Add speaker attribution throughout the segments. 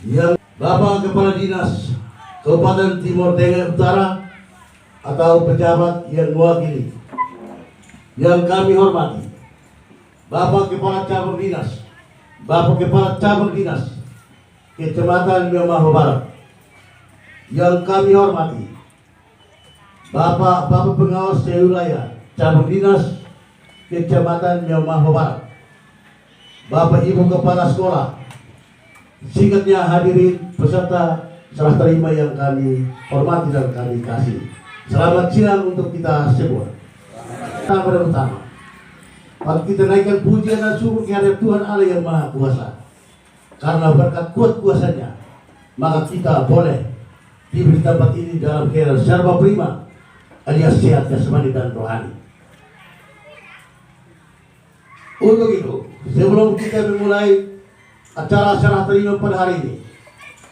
Speaker 1: yang Bapak Kepala Dinas Kabupaten Timur Tengah Utara atau pejabat yang mewakili, yang kami hormati Bapak Kepala Cabang Dinas, Bapak Kepala Cabang Dinas Kecamatan Miamaho Barat, yang kami hormati Bapak Pengawas Wilayah Cabang Dinas Kecamatan Miamaho Barat, Bapak Ibu Kepala Sekolah, singkatnya hadirin peserta serah terima yang kami hormati dan kami kasih. Selamat siang untuk kita semua. Pertama, mari kita naikkan pujian dan syukur kehadirat Tuhan Allah yang Maha Kuasa. Karena berkat kuat kuasanya, maka kita boleh diberi tempat ini dalam keadaan serba prima, alias sehat jasmani dan rohani. Untuk itu, sebelum kita memulai acara serah terima pada hari ini,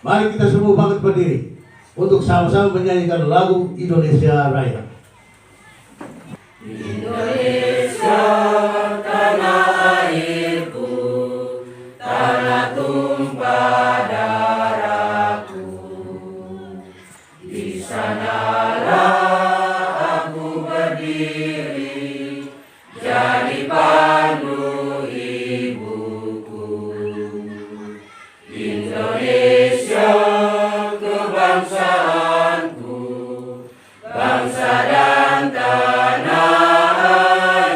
Speaker 1: mari kita semua bangkit berdiri untuk sama-sama menyanyikan lagu Indonesia Raya.
Speaker 2: Indonesia tanah airku, tanah tumpah darahku, di sanalah aku berdiri, jadi pandu ibuku. Indonesia kebangsaanku, bangsa dan tanah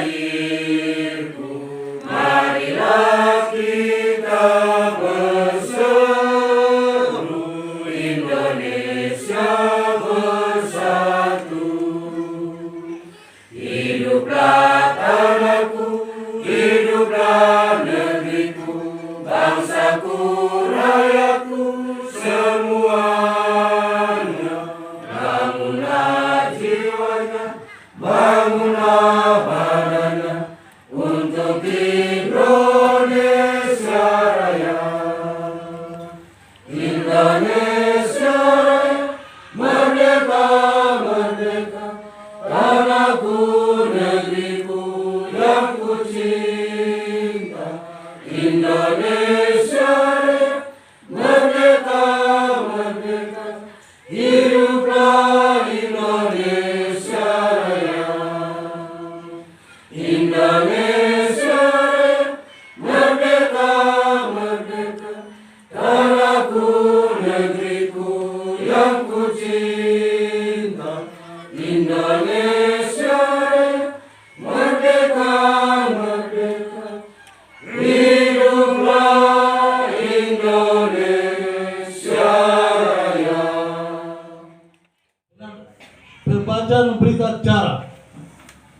Speaker 2: airku. Marilah kita berseru, Indonesia bersatu. Hiduplah tanahku, hiduplah negeriku, bangsaku, rakyatku semuanya. Bangunlah jiwanya, bangunlah badannya untuk Indonesia Raya. Indonesia Raya, merdeka, merdeka, tanahku, negeriku yang ku cinta. Indonesia Raya, merdeka, merdeka, hiduplah Indonesia Raya. Indonesia Raya, merdeka, merdeka, tanahku, negeriku yang ku cinta. Indonesia Raya, merdeka, merdeka, hiduplah Indonesia Raya.
Speaker 1: Pembacaan berita acara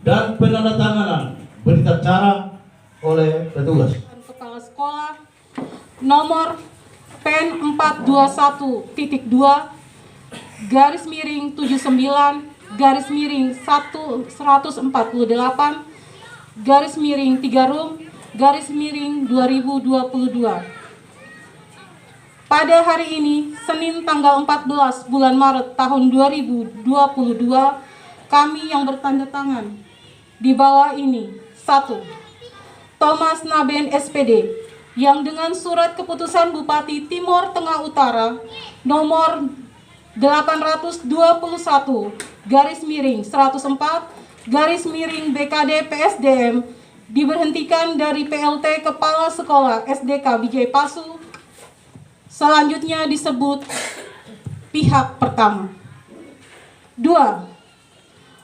Speaker 1: dan penandatanganan berita acara oleh petugas.
Speaker 3: Kepala Sekolah nomor PEN 421.2 garis miring 79 garis miring 148 garis miring 3 rum garis miring 2022. Pada hari ini, Senin tanggal 14 bulan Maret tahun 2022, kami yang bertanda tangan di bawah ini: 1. Thomas Naben SPD, yang dengan surat keputusan Bupati Timur Tengah Utara nomor 821 garis miring 104 garis miring BKD PSDM diberhentikan dari PLT Kepala Sekolah SDK Bijay Pasu, selanjutnya disebut pihak pertama. 2.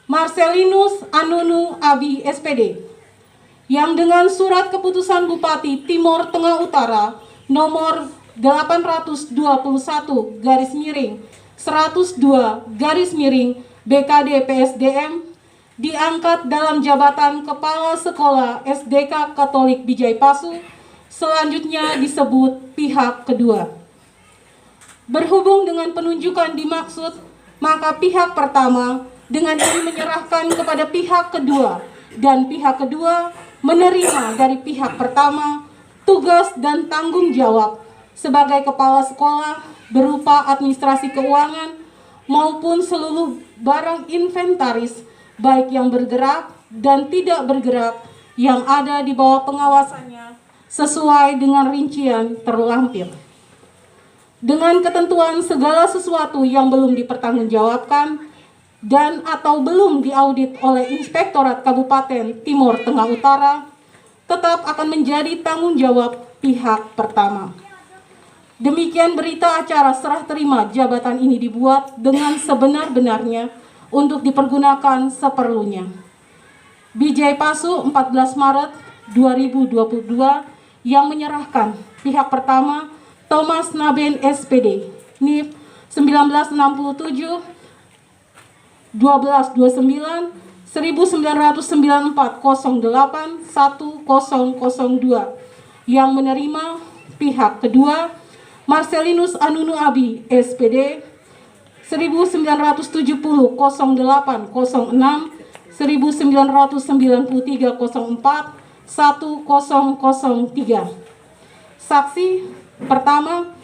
Speaker 3: Marcelinus Anunu Abi SPD, yang dengan surat keputusan Bupati Timur Tengah Utara nomor 821 garis miring 102 garis miring BKD PSDM diangkat dalam jabatan Kepala Sekolah SDK Katolik Bijay Pasu, selanjutnya disebut pihak kedua. Berhubung dengan penunjukan dimaksud, maka pihak pertama dengan ini menyerahkan kepada pihak kedua, dan pihak kedua menerima dari pihak pertama tugas dan tanggung jawab sebagai kepala sekolah berupa administrasi keuangan maupun seluruh barang inventaris baik yang bergerak dan tidak bergerak yang ada di bawah pengawasannya sesuai dengan rincian terlampir. dengan ketentuan segala sesuatu yang belum dipertanggungjawabkan dan atau belum diaudit oleh Inspektorat Kabupaten Timur Tengah Utara tetap akan menjadi tanggung jawab pihak pertama. Demikian berita acara serah terima jabatan ini dibuat dengan sebenar-benarnya untuk dipergunakan seperlunya. Bijay Pasu 14 Maret 2022 yang menyerahkan pihak pertama Thomas Naben SPD NIP 1967 1229 1994 08 1002 yang menerima pihak kedua Marcelinus Anunu Abi SPD 1970 08 06 1993 04 1003. Saksi pertama,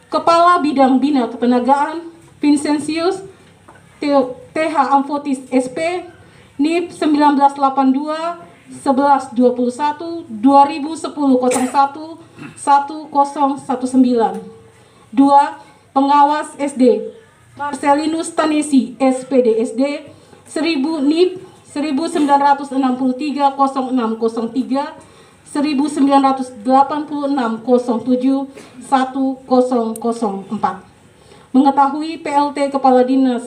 Speaker 3: Kepala Bidang Bina Ketenagaan Vincentius TH Amfotis SP NIP 1982 1121 2010 01 1019. 2. Pengawas SD Marcelinus Tanesi SPD SD 1000 NIP 1963 0603 1986 07 1004. Mengetahui PLT Kepala Dinas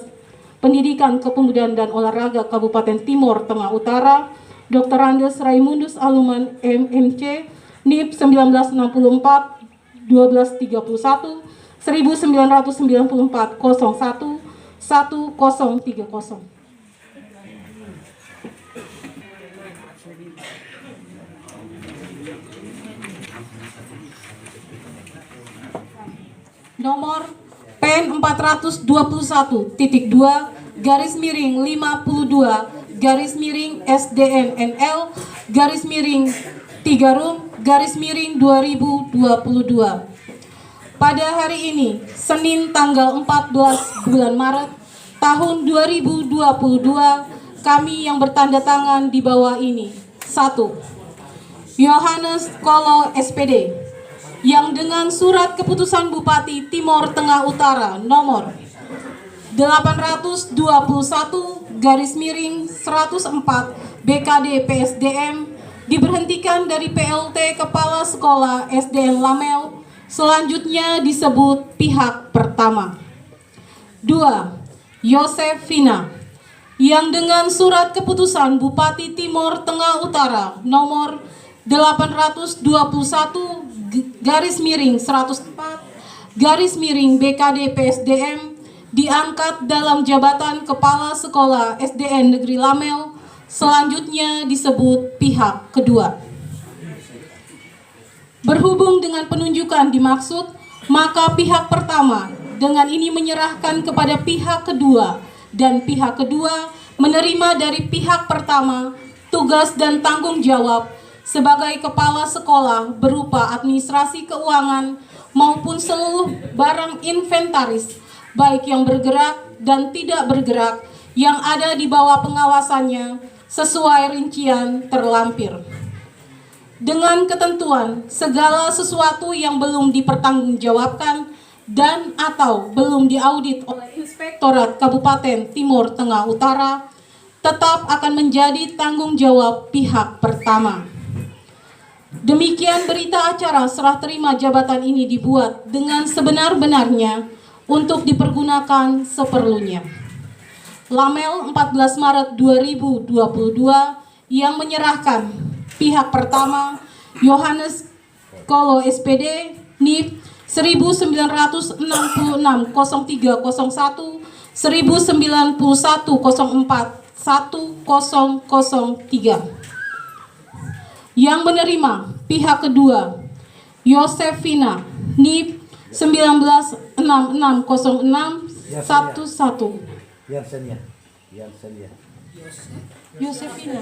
Speaker 3: Pendidikan Kepemudaan dan Olahraga Kabupaten Timur Tengah Utara Dr. Andes Raimundus Aluman MMC NIP 1964 1231 1994 01 1030. Nomor PEN 421.2 garis miring 52 garis miring SDNNL garis miring 3 Rum garis miring 2022. Pada hari ini, Senin tanggal 14 bulan Maret tahun 2022, kami yang bertanda tangan di bawah ini. 1. Yohanes Kolo SPD yang dengan surat keputusan Bupati Timur Tengah Utara nomor 821 garis miring 104 BKD PSDM diberhentikan dari PLT Kepala Sekolah SDN Lamel, selanjutnya disebut pihak pertama. 2. Yosef Vina yang dengan surat keputusan Bupati Timur Tengah Utara nomor 821 garis miring 104 garis miring BKD PSDM diangkat dalam jabatan Kepala Sekolah SDN Negeri Lamel, selanjutnya disebut pihak kedua. Berhubung dengan penunjukan dimaksud, maka pihak pertama dengan ini menyerahkan kepada pihak kedua dan pihak kedua menerima dari pihak pertama tugas dan tanggung jawab sebagai kepala sekolah berupa administrasi keuangan maupun seluruh barang inventaris baik yang bergerak dan tidak bergerak yang ada di bawah pengawasannya sesuai rincian terlampir. Dengan ketentuan segala sesuatu yang belum dipertanggungjawabkan dan atau belum diaudit oleh Inspektorat Kabupaten Timur Tengah Utara tetap akan menjadi tanggung jawab pihak pertama. Demikian berita acara serah terima jabatan ini dibuat dengan sebenar-benarnya untuk dipergunakan seperlunya. Lamel 14 Maret 2022 yang menyerahkan pihak pertama Yohanes Kolo SPD NIP 1966 0301 1091 04 1003 yang menerima pihak kedua Yosef Vina NIP 196606 11 Yosefina.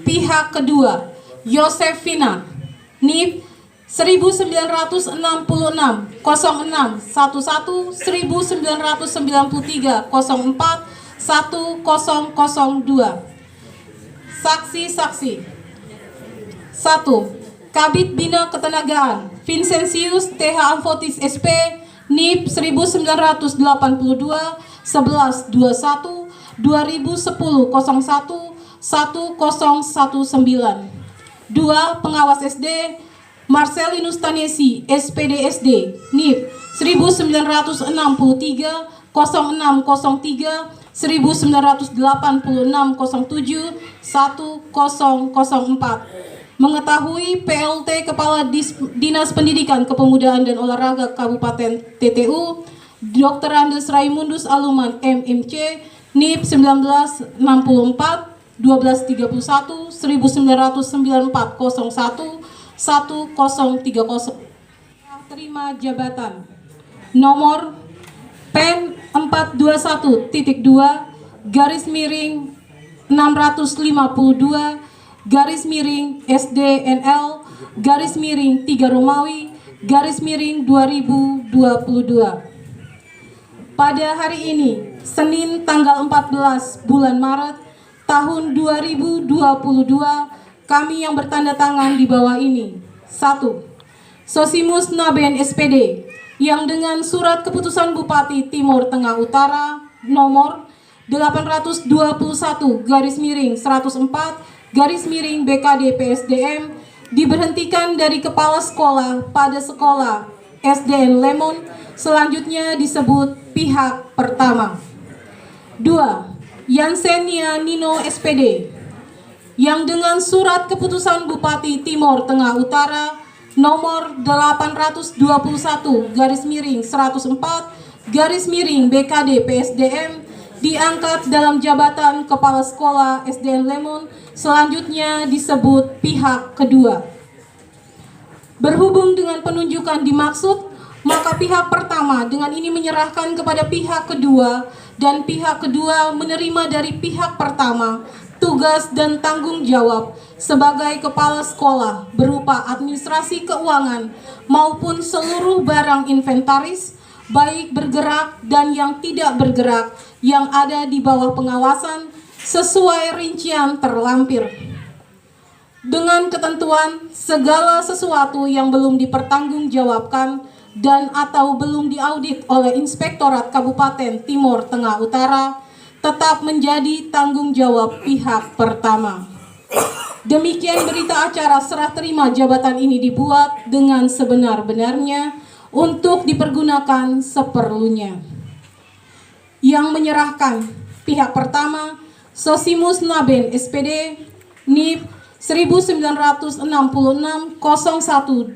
Speaker 3: Pihak kedua Yosefina NIP 1966 06 11 1993 04 1002. Saksi-saksi. 1. Kabid Bina Ketenagaan Vincentius TH Amfotis SP NIP 1982 1121 2010 01 1019. 2. Pengawas SD Marcelinus Tanesi SPD SD NIP 1963 0603 1986 07 1004. Mengetahui PLT Kepala Dinas Pendidikan Kepemudaan dan Olahraga Kabupaten TTU Dr. Andes Raimundus Aluman MMC NIP 1964 1231 1994 01 1030. Terima jabatan nomor PEN 421.2 garis miring 652 garis miring SDNL garis miring 3 Romawi garis miring 2022. Pada hari ini, Senin tanggal 14 bulan Maret tahun 2022, kami yang bertanda tangan di bawah ini. 1. Sosimus Naben SPD yang dengan surat keputusan Bupati Timur Tengah Utara nomor 821 garis miring 104 garis miring BKD PSDM diberhentikan dari kepala sekolah pada sekolah SDN Lemon, selanjutnya disebut pihak pertama. 2. Yansenia Nino SPD yang dengan surat keputusan Bupati Timur Tengah Utara nomor 821 garis miring 104 garis miring BKD PSDM diangkat dalam jabatan kepala sekolah SDN Lemon, selanjutnya disebut pihak kedua. Berhubung dengan penunjukan dimaksud, maka pihak pertama dengan ini menyerahkan kepada pihak kedua dan pihak kedua menerima dari pihak pertama tugas dan tanggung jawab sebagai kepala sekolah berupa administrasi keuangan maupun seluruh barang inventaris baik bergerak dan yang tidak bergerak yang ada di bawah pengawasan sesuai rincian terlampir. Dengan ketentuan segala sesuatu yang belum dipertanggungjawabkan dan atau belum diaudit oleh Inspektorat Kabupaten Timur Tengah Utara tetap menjadi tanggung jawab pihak pertama. Demikian berita acara serah terima jabatan ini dibuat dengan sebenar-benarnya untuk dipergunakan seperlunya. Yang menyerahkan pihak pertama Sosimus Naben SPD NIP 1966 0125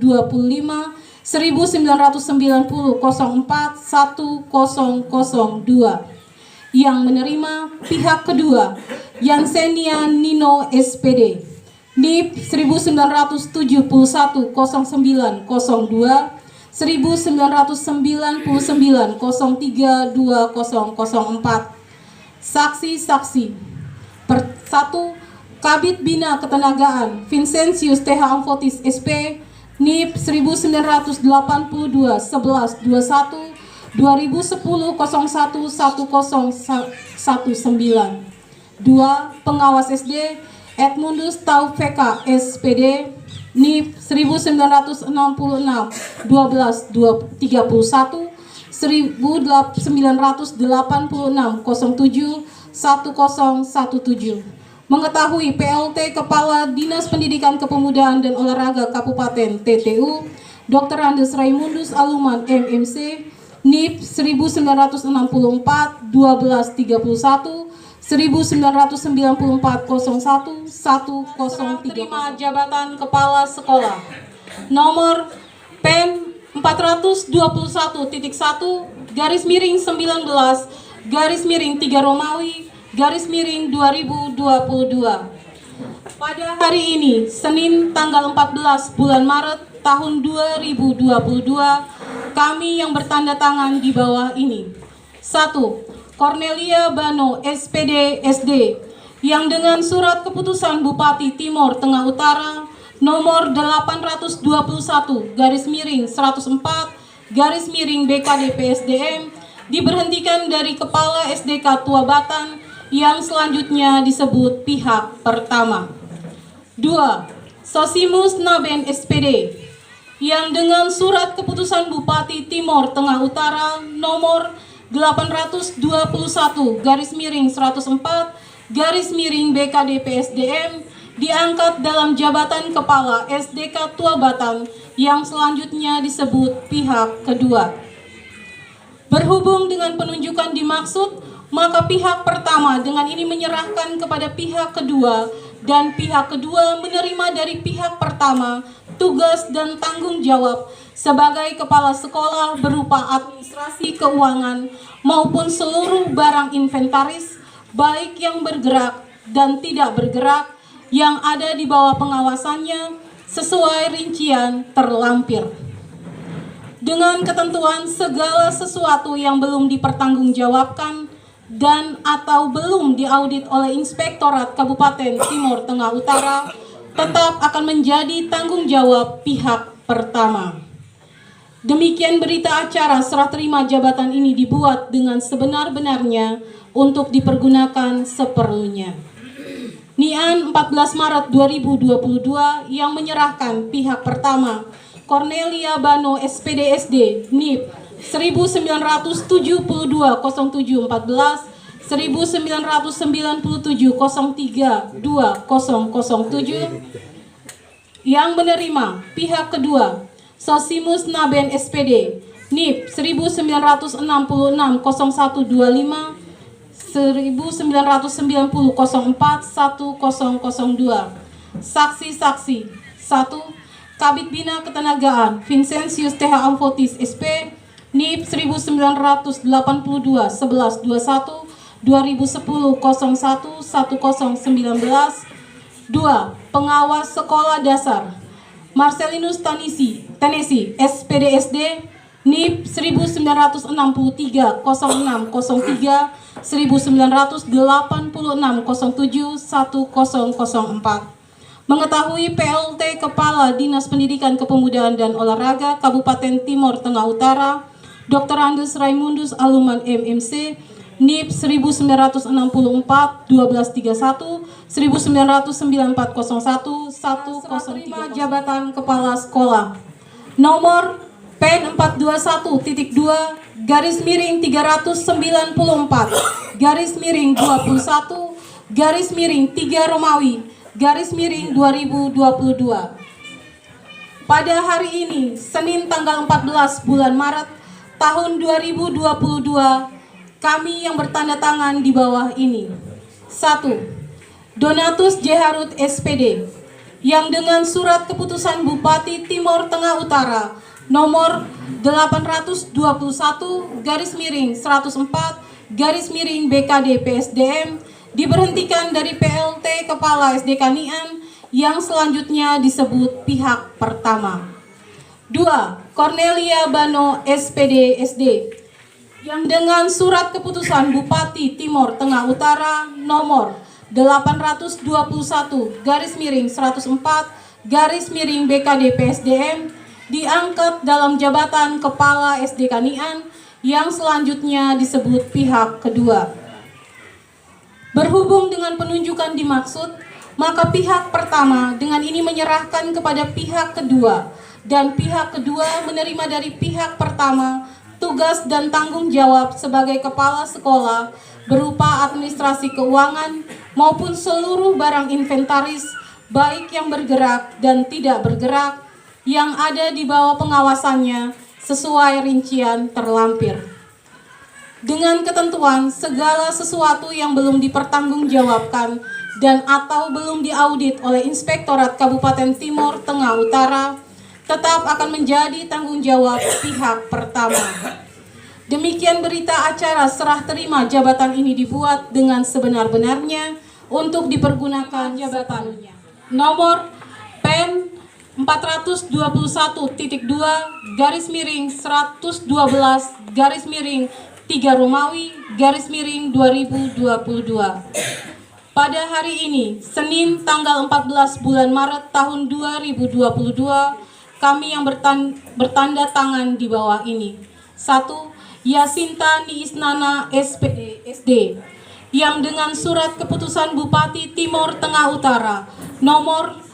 Speaker 3: 1990 04 1002. Yang menerima pihak kedua Yansenia Nino SPD NIP 1971 0902 1999 03 2004. Saksi-saksi. 1. Kabid Bina Ketenagaan Vincentius TH Amfotis SP NIP 1982 1121 2010 01 1019. 2. Pengawas SD Edmundus Taufeka SPD NIP 1966 12 31 1986 07 1017. Mengetahui PLT Kepala Dinas Pendidikan Kepemudaan dan Olahraga Kabupaten TTU Dr. Andes Raimundus Aluman MMC NIP 1964 1231 1994 01 1003. Terima jabatan kepala sekolah nomor PEN 421.1 garis miring 19 garis miring 3 Romawi garis miring 2022. Pada hari ini Senin tanggal 14 bulan Maret tahun 2022, kami yang bertanda tangan di bawah ini. 1. Cornelia Bano SPD SD yang dengan surat keputusan Bupati Timur Tengah Utara nomor 821 garis miring 104 garis miring BKD PSDM diberhentikan dari Kepala SDK Tua Batan yang selanjutnya disebut pihak pertama. 2. Sosimus Naben SPD yang dengan surat keputusan Bupati Timor Tengah Utara nomor 821 garis miring 104 garis miring BKD PSDM diangkat dalam jabatan Kepala SDK Tua Batan yang selanjutnya disebut pihak kedua. Berhubung dengan penunjukan dimaksud, maka pihak pertama dengan ini menyerahkan kepada pihak kedua dan pihak kedua menerima dari pihak pertama tugas dan tanggung jawab sebagai kepala sekolah berupa administrasi keuangan maupun seluruh barang inventaris baik yang bergerak dan tidak bergerak yang ada di bawah pengawasannya sesuai rincian terlampir. Dengan ketentuan segala sesuatu yang belum dipertanggungjawabkan dan atau belum diaudit oleh Inspektorat Kabupaten Timor Tengah Utara tetap akan menjadi tanggung jawab pihak pertama. Demikian berita acara serah terima jabatan ini dibuat dengan sebenar-benarnya untuk dipergunakan seperlunya. Nian 14 Maret 2022 yang menyerahkan pihak pertama Cornelia Bano SPD SD NIP 1972 0714 1997 03 2007 yang menerima pihak kedua Sosimus Naben SPD NIP 1966 0125 1990 04 1002. Saksi-saksi 1. Kabid Bina Ketenagaan Vincentius TH Amfotis SP NIP 1982 1121 2010 01 1019. 2. Pengawas Sekolah Dasar Marcelinus Tenesi SPDSD NIP 1963 0603 1986 07 1004. Mengetahui PLT Kepala Dinas Pendidikan Kepemudaan dan Olahraga Kabupaten Timor Tengah Utara Dr. Andes Raimundus Aluman MMC NIP 1964 1231 199401 103. Jabatan Kepala Sekolah nomor PEN 421.2 garis miring 394 garis miring 21 garis miring 3 Romawi garis miring 2022. Pada hari ini Senin tanggal 14 bulan Maret tahun 2022 kami yang bertanda tangan di bawah ini. 1. Donatus J. Harut SPD yang dengan surat keputusan Bupati Timor Tengah Utara nomor 821 garis miring 104 garis miring BKD PSDM diberhentikan dari PLT Kepala SDK Nian yang selanjutnya disebut pihak pertama. 2. Cornelia Bano SPD SD yang dengan surat keputusan Bupati Timor Tengah Utara nomor 821 garis miring 104 garis miring BKD PSDM diangkat dalam jabatan Kepala SDK Nian yang selanjutnya disebut pihak kedua. Berhubung dengan penunjukan dimaksud, maka pihak pertama dengan ini menyerahkan kepada pihak kedua dan pihak kedua menerima dari pihak pertama tugas dan tanggung jawab sebagai kepala sekolah berupa administrasi keuangan maupun seluruh barang inventaris baik yang bergerak dan tidak bergerak yang ada di bawah pengawasannya sesuai rincian terlampir. Dengan ketentuan segala sesuatu yang belum dipertanggungjawabkan dan atau belum diaudit oleh Inspektorat Kabupaten Timor Tengah Utara tetap akan menjadi tanggung jawab pihak pertama. Demikian berita acara serah terima jabatan ini dibuat dengan sebenar-benarnya untuk dipergunakan jabatannya. Nomor PEN 421.2 garis miring 112 garis miring 3 Romawi garis miring 2022. Pada hari ini Senin tanggal 14 bulan Maret tahun 2022 kami yang bertanda tangan di bawah ini. 1. Yasinta Niisnana SPD SD yang dengan surat keputusan Bupati Timor Tengah Utara nomor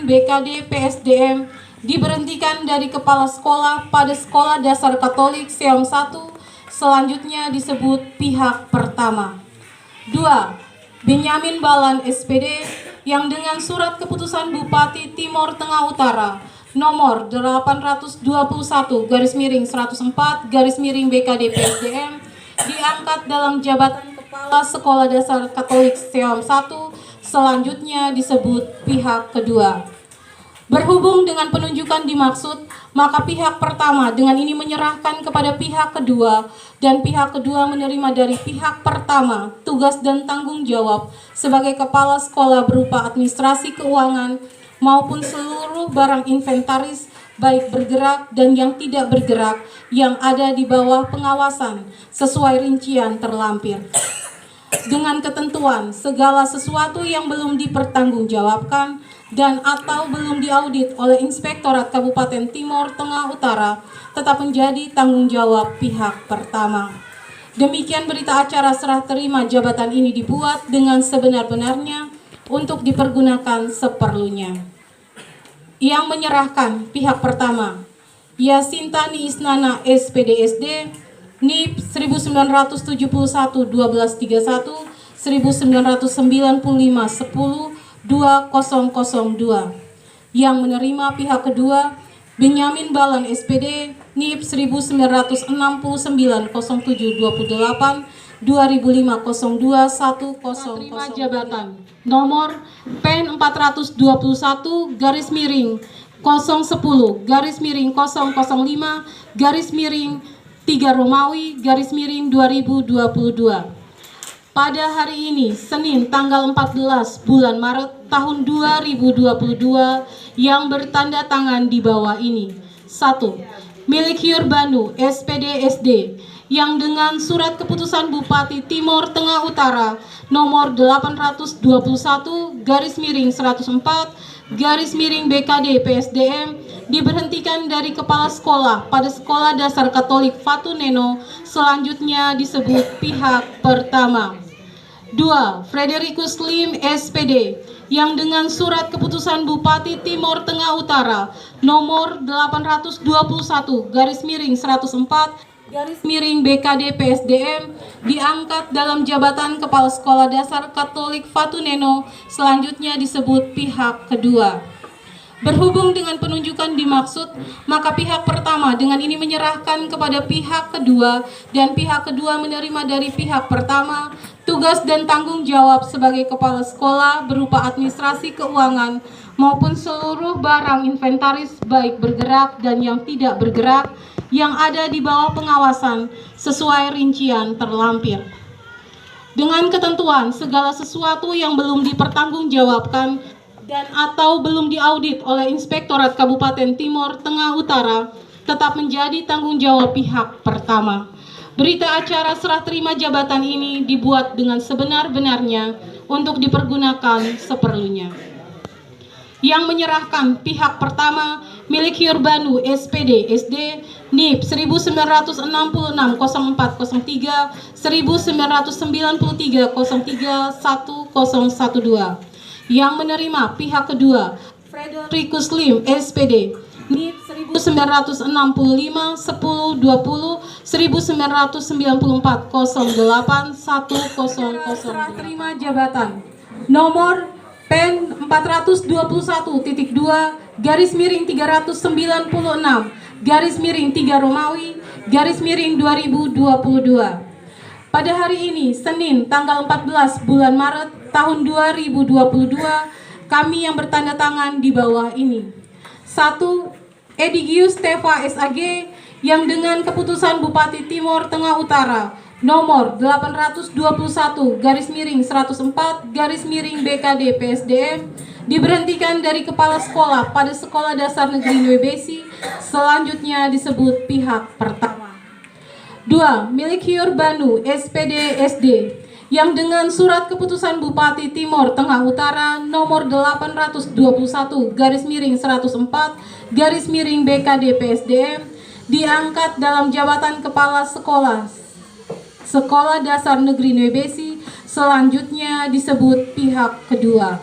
Speaker 3: BKD PSDM diberhentikan dari kepala sekolah pada Sekolah Dasar Katolik Seom 1, selanjutnya disebut pihak pertama. 2. Benyamin Balan SPD yang dengan surat keputusan Bupati Timor Tengah Utara nomor 821/104 BKD PSDM diangkat dalam jabatan Kepala Sekolah Dasar Katolik Seom 1, selanjutnya disebut pihak kedua. Berhubung dengan penunjukan dimaksud, maka pihak pertama dengan ini menyerahkan kepada pihak kedua dan pihak kedua menerima dari pihak pertama tugas dan tanggung jawab sebagai kepala sekolah berupa administrasi keuangan maupun seluruh barang inventaris baik bergerak dan yang tidak bergerak yang ada di bawah pengawasan sesuai rincian terlampir. Dengan ketentuan segala sesuatu yang belum dipertanggungjawabkan dan atau belum diaudit oleh Inspektorat Kabupaten Timor Tengah Utara tetap menjadi tanggung jawab pihak pertama. Demikian berita acara serah terima jabatan ini dibuat dengan sebenar-benarnya untuk dipergunakan seperlunya. Yang menyerahkan pihak pertama, Yasintani Isnana SPD SD, NIP 1971-1231, 1995-10-2002. Yang menerima pihak kedua, Benyamin Balan SPD, NIP 1969-07-28, 2005-02-100. Terima jabatan nomor PEN 421/10/005/3 Romawi _2022. Pada hari ini, Senin tanggal 14 bulan Maret tahun 2022 yang bertanda tangan di bawah ini. 1. Milik Yurbanu SPD SD yang dengan surat keputusan Bupati Timor Tengah Utara nomor 821/104 BKD PSDM diberhentikan dari kepala sekolah pada Sekolah Dasar Katolik Fatu Neno, selanjutnya disebut pihak pertama. 2. Fredericus Lim SPD yang dengan surat keputusan Bupati Timor Tengah Utara nomor 821/104 BKD PSDM diangkat dalam jabatan Kepala Sekolah Dasar Katolik Fatu Neno, selanjutnya disebut pihak kedua. Berhubung dengan penunjukan dimaksud, maka pihak pertama dengan ini menyerahkan kepada pihak kedua dan pihak kedua menerima dari pihak pertama tugas dan tanggung jawab sebagai kepala sekolah berupa administrasi keuangan maupun seluruh barang inventaris baik bergerak dan yang tidak bergerak yang ada di bawah pengawasan sesuai rincian terlampir. Dengan ketentuan segala sesuatu yang belum dipertanggungjawabkan dan atau belum diaudit oleh Inspektorat Kabupaten Timor Tengah Utara tetap menjadi tanggung jawab pihak pertama. Berita acara serah terima jabatan ini dibuat dengan sebenar-benarnya untuk dipergunakan seperlunya. Yang menyerahkan pihak pertama milik Yurbanu SPD SD, NIP 1966-0403, 1993-03-1012. Yang menerima pihak kedua, Fredericus Lim SPD, NIP 1965-10-20, 1994-08-1000. Serah terima jabatan nomor PEN 421/2-396/3 Romawi _2022. Pada hari ini, Senin tanggal 14 bulan Maret tahun 2022, kami yang bertanda tangan di bawah ini. 1. Edigius Teva SAG yang dengan keputusan Bupati Timor Tengah Utara nomor 821/104 BKD PSDM diberhentikan dari kepala sekolah pada Sekolah Dasar Negeri Nwebesi, selanjutnya disebut pihak pertama. 2. Milik Yurbanu SPD SD yang dengan surat keputusan Bupati Timor Tengah Utara nomor 821/104 BKD PSDM diangkat dalam jabatan kepala sekolah Sekolah Dasar Negeri Nwebesi, selanjutnya disebut pihak kedua.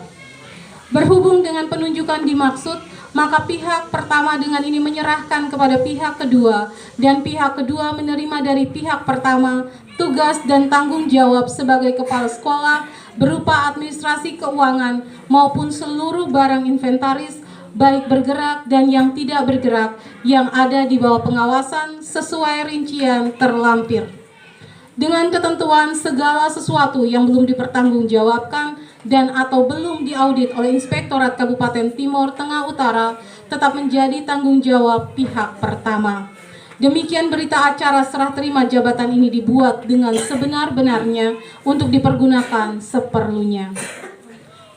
Speaker 3: Berhubung dengan penunjukan dimaksud, maka pihak pertama dengan ini menyerahkan kepada pihak kedua, dan pihak kedua menerima dari pihak pertama tugas dan tanggung jawab sebagai kepala sekolah berupa administrasi keuangan maupun seluruh barang inventaris, baik bergerak dan yang tidak bergerak, yang ada di bawah pengawasan sesuai rincian terlampir. Dengan ketentuan segala sesuatu yang belum dipertanggungjawabkan dan atau belum diaudit oleh Inspektorat Kabupaten Timor Tengah Utara tetap menjadi tanggung jawab pihak pertama. Demikian berita acara serah terima jabatan ini dibuat dengan sebenar-benarnya untuk dipergunakan seperlunya.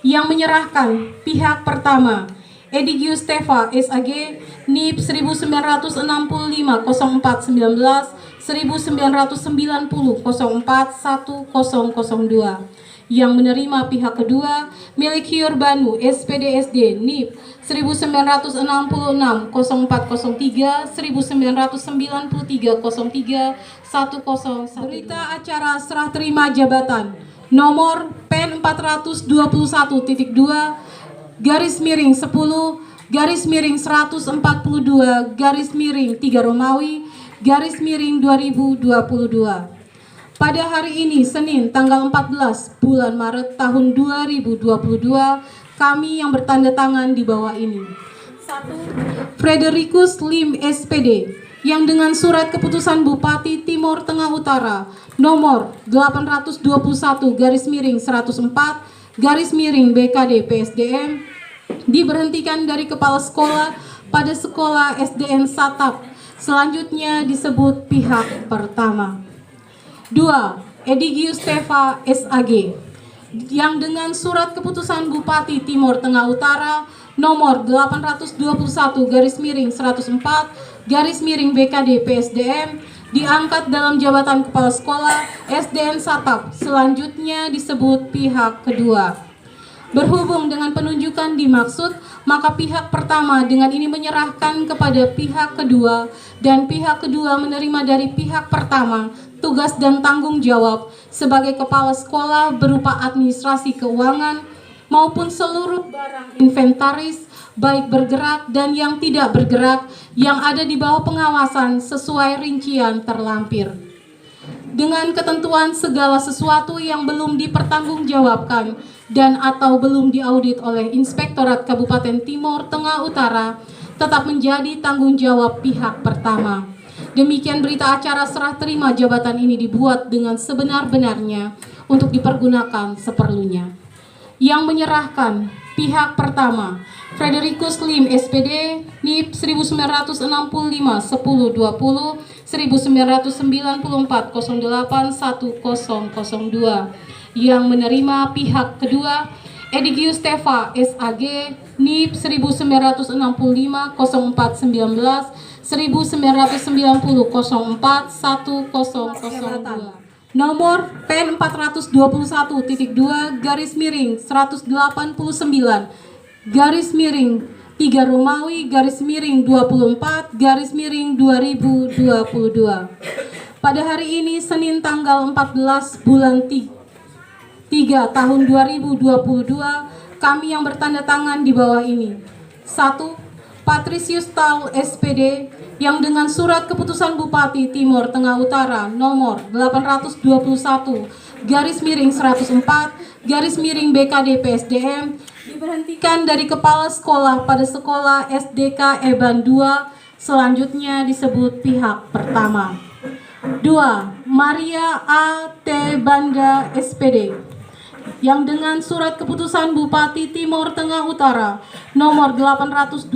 Speaker 3: Yang menyerahkan pihak pertama, Edigius Teva SAG, NIP 1965-04-19, 1990-04-1002. Yang menerima pihak kedua, Melchior Banu SPDSD, NIP 1966-04-03, 1993-03-101. Berita acara serah terima jabatan nomor PEN 421.2 garis miring 10 garis miring 142 garis miring 3 Romawi garis miring 2022. Pada hari ini Senin tanggal 14 bulan Maret tahun 2022, kami yang bertanda tangan di bawah ini. 1. Fredericus Lim SPD yang dengan surat keputusan Bupati Timor Tengah Utara nomor 821 garis miring 104 garis miring BKD PSDM diberhentikan dari kepala sekolah pada sekolah SDN Satap, selanjutnya disebut pihak pertama. 2. Edigius Teva SAG yang dengan surat keputusan Bupati Timor Tengah Utara nomor 821 garis miring 104 garis miring BKD PSDM diangkat dalam jabatan kepala sekolah SDN Satap, selanjutnya disebut pihak kedua. Berhubung dengan penunjukan dimaksud, maka pihak pertama dengan ini menyerahkan kepada pihak kedua, dan pihak kedua menerima dari pihak pertama tugas dan tanggung jawab sebagai kepala sekolah berupa administrasi keuangan maupun seluruh barang inventaris, baik bergerak dan yang tidak bergerak, yang ada di bawah pengawasan sesuai rincian terlampir. Dengan ketentuan segala sesuatu yang belum dipertanggungjawabkan dan atau belum diaudit oleh Inspektorat Kabupaten Timor Tengah Utara tetap menjadi tanggung jawab pihak pertama. Demikian berita acara serah terima jabatan ini dibuat dengan sebenar-benarnya untuk dipergunakan seperlunya. Yang menyerahkan pihak pertama, Fredericus Lim SPD, NIP 1965-1020, 1994-08-1002. Yang menerima pihak kedua, Edigius Teva SAG, NIP 1965-04-19, 1990-04-1002. Nomor PEN 421.2 garis miring 189 garis miring 3 Romawi garis miring 24 garis miring 2022. Pada hari ini Senin tanggal 14 bulan 3 tahun 2022, kami yang bertanda tangan di bawah ini. 1. Patricius Tal SPD yang dengan surat keputusan Bupati Timor Tengah Utara nomor 821 garis miring 104 garis miring BKD PSDM diberhentikan dari kepala sekolah pada sekolah SDK Eban 2, selanjutnya disebut pihak pertama. 2. Maria A. T. Banda SPD yang dengan surat keputusan Bupati Timor Tengah Utara nomor 821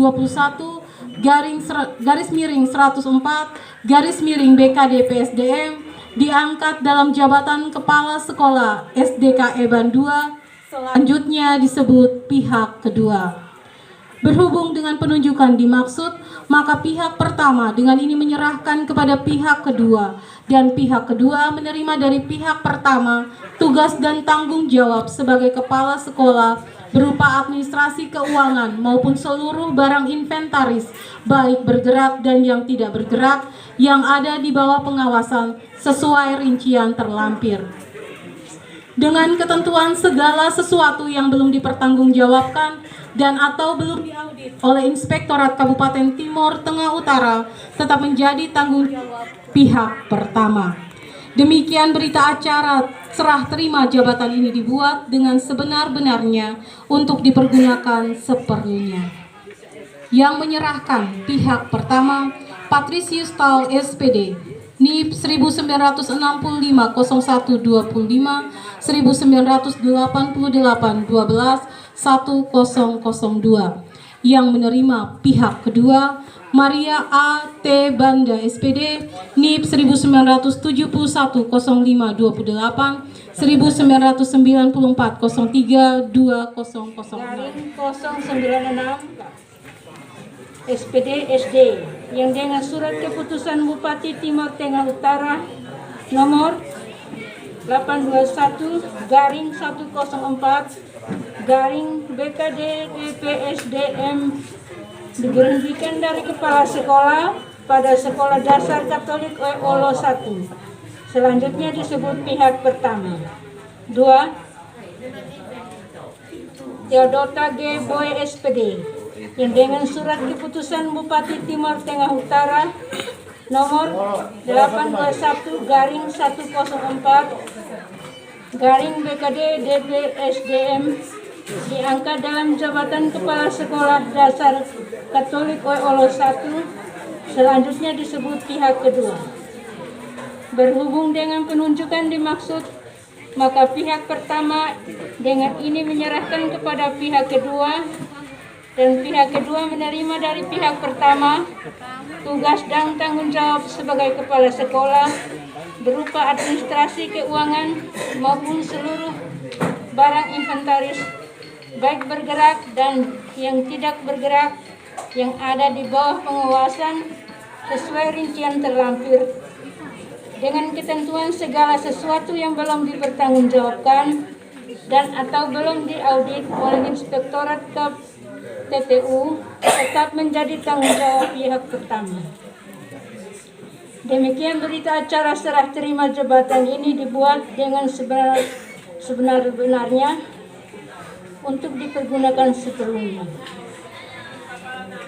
Speaker 3: garis miring 104 garis miring BKD PSDM diangkat dalam jabatan kepala sekolah SDK Eban 2, selanjutnya disebut pihak kedua. Berhubung dengan penunjukan dimaksud, maka pihak pertama dengan ini menyerahkan kepada pihak kedua, dan pihak kedua menerima dari pihak pertama tugas dan tanggung jawab sebagai kepala sekolah berupa administrasi keuangan maupun seluruh barang inventaris, baik bergerak dan yang tidak bergerak, yang ada di bawah pengawasan sesuai rincian terlampir. dengan ketentuan segala sesuatu yang belum dipertanggungjawabkan dan atau belum diaudit oleh Inspektorat Kabupaten Timur Tengah Utara tetap menjadi tanggung jawab pihak pertama. Demikian berita acara serah terima jabatan ini dibuat dengan sebenar-benarnya untuk dipergunakan seperlunya. Yang menyerahkan pihak pertama, Patrisius Tal SPD, NIP 1965 0125 1988 12 1002. Yang menerima pihak kedua, Maria A. T. Banda SPD, NIP 1971 05 28 1994 03 2000.
Speaker 4: Garing 096 SPD SD yang dengan surat keputusan Bupati Timur Tengah Utara nomor 821 garing 104 garing BKD DPSDM diberhentikan dari kepala sekolah pada Sekolah Dasar Katolik Olo 1. Selanjutnya disebut pihak pertama. 2. Theodota G. Boy SPD yang dengan surat keputusan Bupati Timur Tengah Utara nomor 821 garing 104 garing BKD DPSDM diangkat dalam jabatan Kepala Sekolah Dasar Katolik Olo 1. Selanjutnya disebut pihak kedua. Berhubung dengan penunjukan dimaksud, maka pihak pertama dengan ini menyerahkan kepada pihak kedua dan pihak kedua menerima dari pihak pertama tugas dan tanggung jawab sebagai kepala sekolah berupa administrasi keuangan maupun seluruh barang inventaris baik bergerak dan yang tidak bergerak yang ada di bawah pengawasan sesuai rincian terlampir dengan ketentuan segala sesuatu yang belum dipertanggungjawabkan dan atau belum diaudit oleh Inspektorat TPU tetap menjadi tanggung jawab pihak pertama. Demikian berita acara serah terima jabatan ini dibuat dengan sebenar-benarnya untuk dipergunakan sepenuhnya.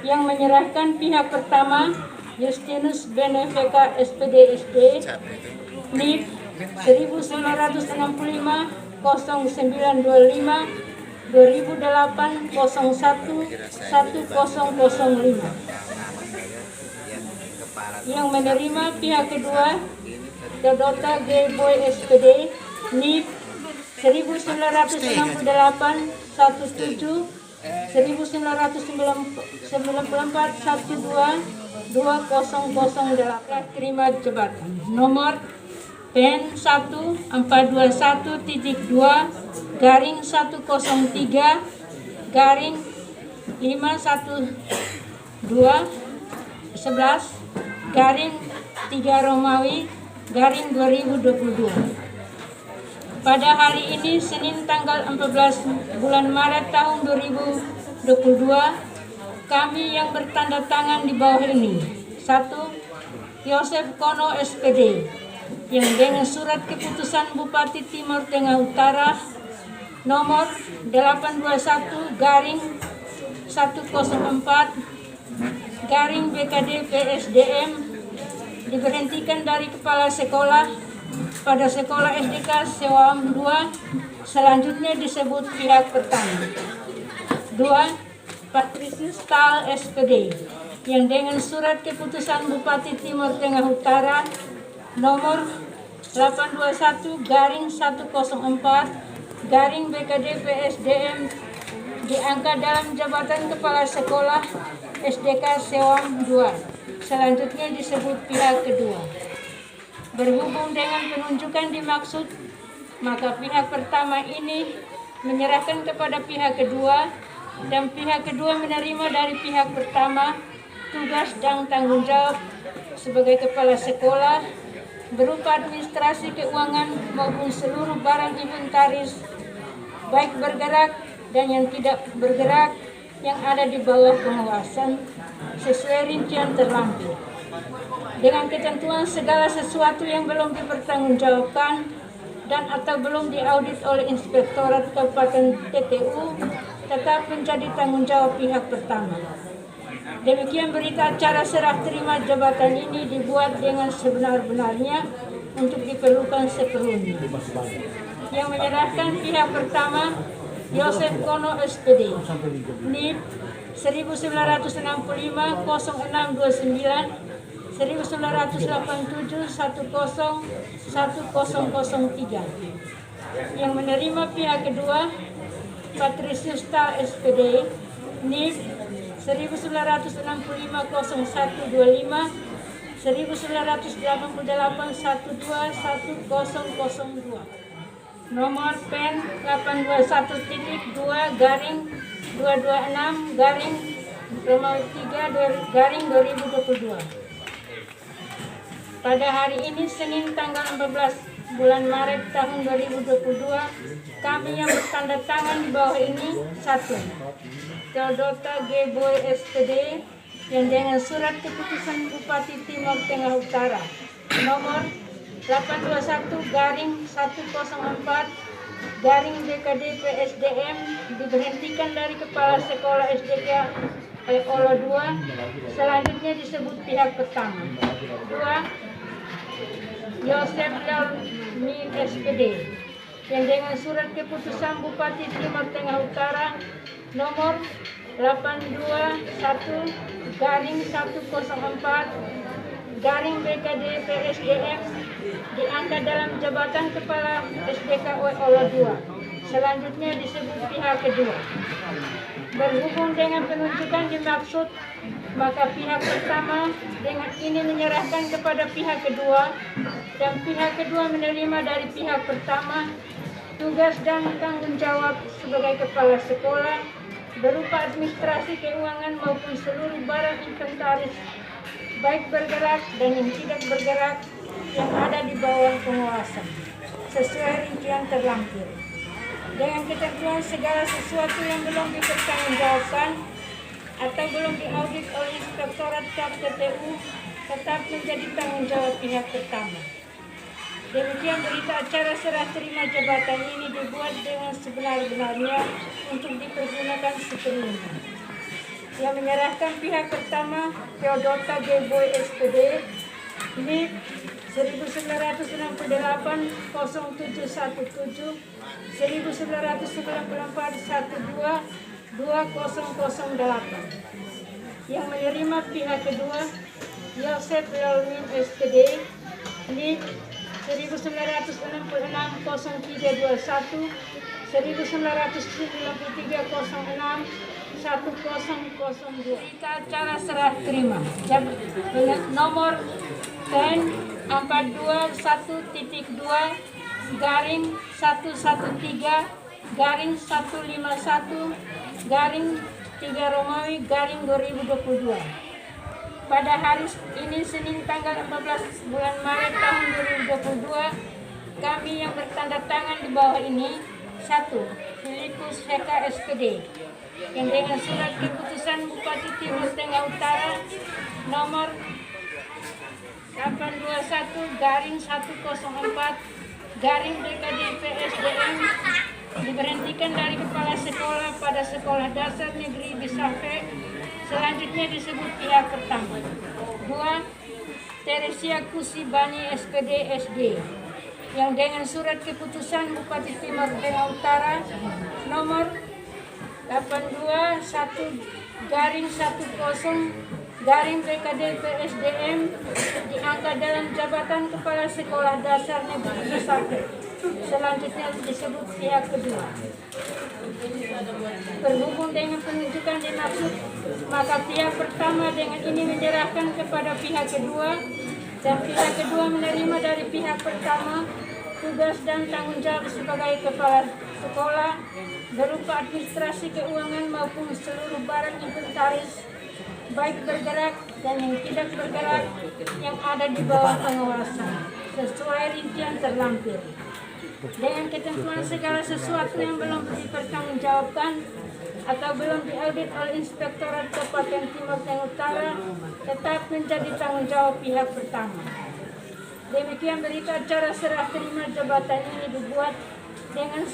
Speaker 4: Yang menyerahkan pihak pertama Justinus Beneveka SPD SD NIP 1965 0925 2008 01 1005. Yang menerima pihak kedua Theodota G. Boy SPD NIP 1968 17 1994 12 2008 terima jabatan nomor PN 1421.2 garing 103 garing 512 garing 3 Romawi garing 2022. Pada hari ini Senin tanggal 14 bulan Maret tahun 2022 kami yang bertanda tangan di bawah ini. 1. Yosef Kono SPD yang dengan surat keputusan Bupati Timur Tengah Utara nomor 821 garing 104 garing BKD PSDM diberhentikan dari kepala sekolah pada sekolah SDK Sewam 2. Selanjutnya disebut pihak pertama. 2. Patrisius Tal SPD yang dengan surat keputusan Bupati Timur Tengah Utara nomor 821 garing 104 garing BKD PSDM diangkat dalam jabatan kepala sekolah SDK Sewam 2. Selanjutnya disebut pihak kedua. Berhubung dengan penunjukan dimaksud, maka pihak pertama ini menyerahkan kepada pihak kedua dan pihak kedua menerima dari pihak pertama tugas dan tanggung jawab sebagai kepala sekolah berupa administrasi keuangan maupun seluruh barang inventaris baik bergerak dan yang tidak bergerak yang ada di bawah pengawasan sesuai rincian terlampir dengan ketentuan segala sesuatu yang belum dipertanggungjawabkan dan atau belum diaudit oleh Inspektorat Kabupaten TTU tetap menjadi tanggung jawab pihak pertama. Demikian berita acara serah terima jabatan ini dibuat dengan sebenar-benarnya untuk diperlukan seperlunya. Yang menyerahkan pihak pertama Yosef Kono SPD, NIP 1965 0629 1987 10 1003. Yang menerima pihak kedua Patrisius Ta SPD, NIP 1965 0125 1988 1212002. Nomor PEN 821.2 8-2-6-2022. Pada hari ini Senin tanggal 14 bulan Maret tahun 2022, kami yang bertanda tangan di bawah ini: 1. Theodota G. Boy SPD yang dengan surat keputusan Bupati Timur Tengah Utara nomor 821/104/BKD PSDM diberhentikan dari Kepala Sekolah SDK Olo 2, selanjutnya disebut pihak pertama. 2. Yosef Leolmi SPD yang dengan surat keputusan Bupati Timur Tengah Utara nomor 821/104/BKD PSDM diangkat dalam jabatan Kepala SDK Olo 2, selanjutnya disebut pihak kedua. Berhubung dengan penunjukan dimaksud, maka pihak pertama dengan ini menyerahkan kepada pihak kedua dan pihak kedua menerima dari pihak pertama tugas dan tanggung jawab sebagai kepala sekolah berupa administrasi keuangan maupun seluruh barang inventaris baik bergerak dan yang tidak bergerak yang ada di bawah pengawasan sesuai rincian terlampir. Dengan ketentuan segala sesuatu yang belum dipertanggungjawabkan atau belum diaudit oleh Inspektorat KPTU tetap menjadi tanggung jawab pihak pertama. Demikian berita acara serah terima jabatan ini dibuat dengan sebenar-benarnya untuk dipergunakan sepenuhnya. Yang menyerahkan pihak pertama Theodota G. Boy SPD, NIP 1968 0717 1994 12 2008. Yang menerima pihak kedua Yosef Leolmin SPD, NIP 1966 0321 1993 06 1002. Berita acara serah terima nomor PEN 421.113/151/3 Romawi 2022. Pada hari ini Senin tanggal 14 bulan Maret tahun 2022, kami yang bertanda tangan di bawah ini: 1. Filipus HK SPD yang dengan surat keputusan Bupati Timur Tengah Utara nomor 821/104/BKD PSDM diberhentikan dari kepala sekolah pada Sekolah Dasar Negeri Bisafe, selanjutnya disebut pihak pertama. 2. Teresia Kusibani SPD SD yang dengan surat keputusan Bupati Timur Tengah Utara nomor 821/10/BKD PSDM diangkat dalam jabatan Kepala Sekolah Dasar Negeri Bisafe, selanjutnya disebut pihak kedua. Berhubung dengan penunjukan dimaksud, maka pihak pertama dengan ini menyerahkan kepada pihak kedua dan pihak kedua menerima dari pihak pertama tugas dan tanggung jawab sebagai kepala sekolah berupa administrasi keuangan maupun seluruh barang inventaris baik bergerak dan yang tidak bergerak yang ada di bawah pengawasan sesuai rincian terlampir. Dengan ketentuan segala sesuatu yang belum dipertanggungjawabkan atau belum diaudit oleh Inspektorat Kabupaten Timur Tengah Utara tetap menjadi tanggung jawab pihak pertama. Demikian berita acara serah terima jabatan ini dibuat dengan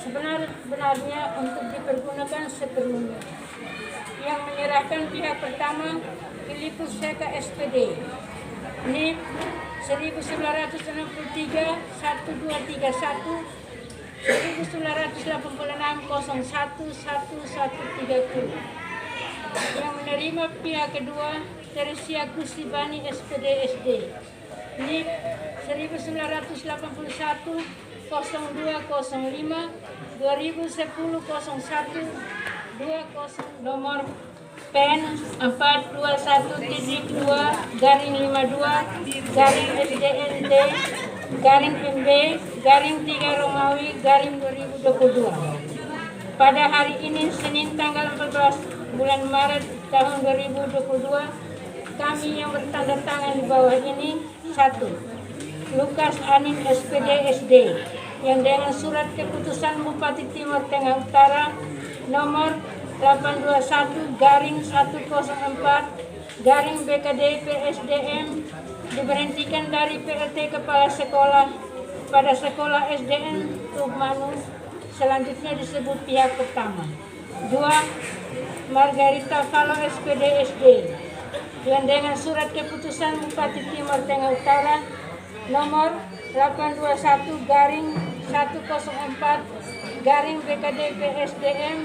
Speaker 4: sebenar-benarnya untuk dipergunakan sepenuhnya. Yang menyerahkan pihak pertama Filipus Seka SPD, NIP 1963 1231 1986 01130. Yang menerima pihak kedua Teresia Kusibani SPD SD, NIP 1981 0205 2010 01 20 nomor PEN 421-2-52-SDNT-MB-3 Romawi 2022. Pada hari ini Senin tanggal 14 bulan Maret tahun 2022, kami yang bertanda tangan di bawah ini: 1. Lukas Anin SPD SD yang dengan surat keputusan Bupati Timur Tengah Utara nomor 821-104 PSDM diberhentikan dari PLT Kepala Sekolah pada Sekolah SDN Tuhmanu, selanjutnya disebut pihak pertama. 2. Margarita Falo SPD SD yang dengan surat keputusan Bupati Timur Tengah Utara nomor 821-104 PSDM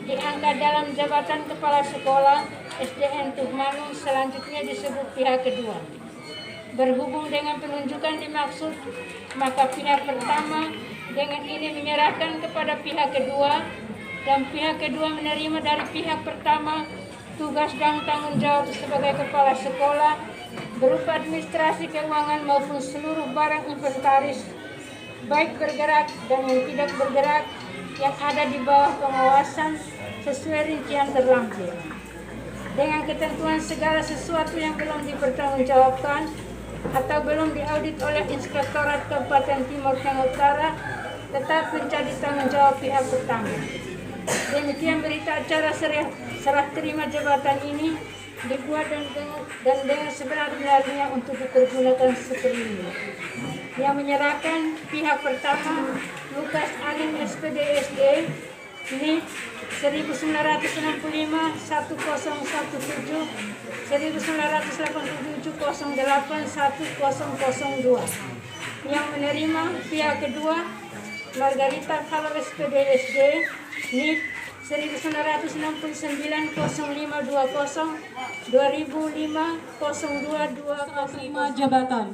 Speaker 4: diangkat dalam jabatan Kepala Sekolah SDN Tuhmanu, selanjutnya disebut pihak kedua. Berhubung dengan penunjukan dimaksud, maka pihak pertama dengan ini menyerahkan kepada pihak kedua, dan pihak kedua menerima dari pihak pertama tugas dan tanggung jawab sebagai kepala sekolah berupa administrasi keuangan maupun seluruh barang inventaris baik bergerak dan yang tidak bergerak yang ada di bawah pengawasan sesuai rincian terlampir. Dengan ketentuan segala sesuatu yang belum dipertanggungjawabkan atau belum diaudit oleh Inspektorat Kabupaten Timur Tengah Utara tetap menjadi tanggung jawab pihak pertama. Demikian berita acara serah terima jabatan ini dibuat dan dengan sebenar-benarnya untuk dipergunakan sepenuhnya. Yang menyerahkan pihak pertama Lukas Anin SPD SD, NIP 1965 1017 1987 08 1002. Yang menerima pihak kedua Margarita Falo SPD SD, NIP 1969 0520 2005 022.
Speaker 3: Terima jabatan